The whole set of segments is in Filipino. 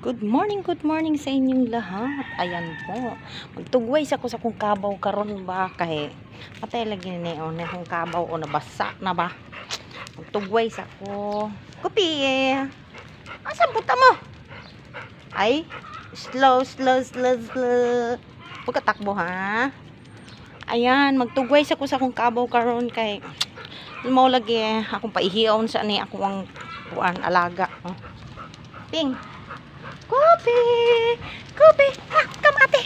Good morning sa inyong lahat. Ayan po. Magtugways ako sa kung kabaw karon ba kay patay lagi ni on kung kabaw o nabasa na ba. Magtugways ako. Kupi. Asa puta mo? Ay, slow. Pagkatakbo ha. Ayan, magtugways ako sa kung kabaw karon kay mo lagi akong paihiyaon sa ni ako ang buwan alaga. Ting. Kopi, kamate.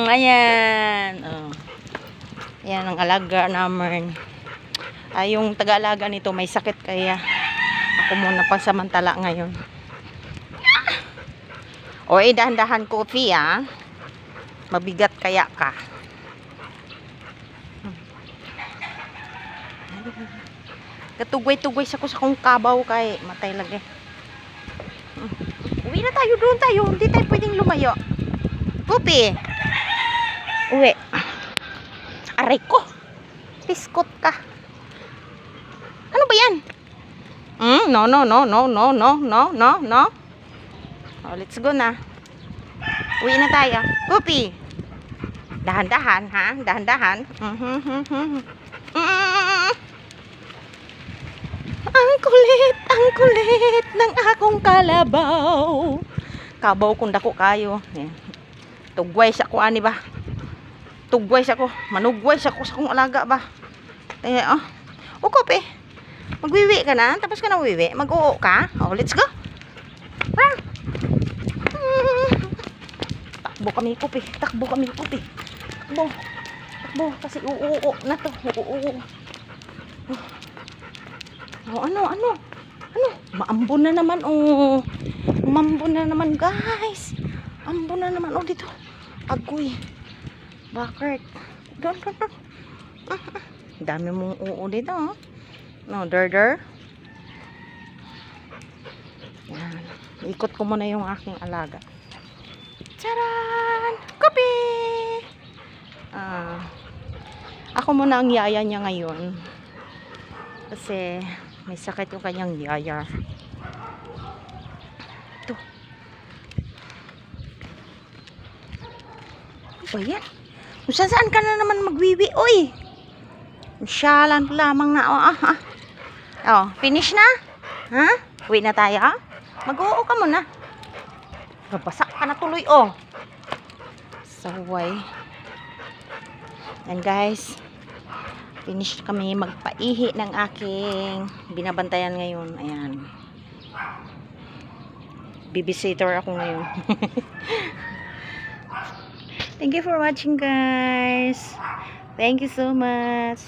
Ayan. Ayan ang alaga naman. Yung taga-alaga nito may sakit kaya ako muna pansamantala ngayon. O dahan-dahan kopi mabigat kaya ka. Katugway-tugway sa ko sa kong kabaw kay matay lagi. Uwi na tayo, doon tayo. Hindi tayo pwedeng lumayo. Pupi. Uwi. Aray ko. Piskot ka. Ano ba yan? No. Oh, let's go na. Uwi na tayo. Pupi. Dahan-dahan, ha? Dahan-dahan. Ang kulit ng akong kalabaw. Kabaw kung dako kayo. Tugway sa ko ani ba? Tugway sa ko. Manugway sa ko sa kong alaga ba? Ukop magwiwi ka na? Tapos ka na wiwi? Mag-uo ka? Oh, let's go. Takbo kami kupi. Takbo. Kasi uo na to. Uo. Oh, ano? Maambon na naman, Mambon na naman, guys. Ambon na naman, dito. Agoy. Bakit? Doon. Dami mong dito, No, der. Yan. Ikot ko muna yung aking alaga. Charan! Kopi! Ako muna ang yaya niya ngayon. Kasi may sakit yung kanyang yaya. Ito. Ano ba yan? Kung saan ka na naman magwiwi, oy. Masyalan lamang na, finish na? Ha? Uwi na tayo, Mag-uo ka muna. Babasak ka na tuloy, Saway. And guys, finish kami magpaihi ng aking binabantayan ngayon. Ayan. Babysitter ako ngayon. Thank you for watching, guys. Thank you so much.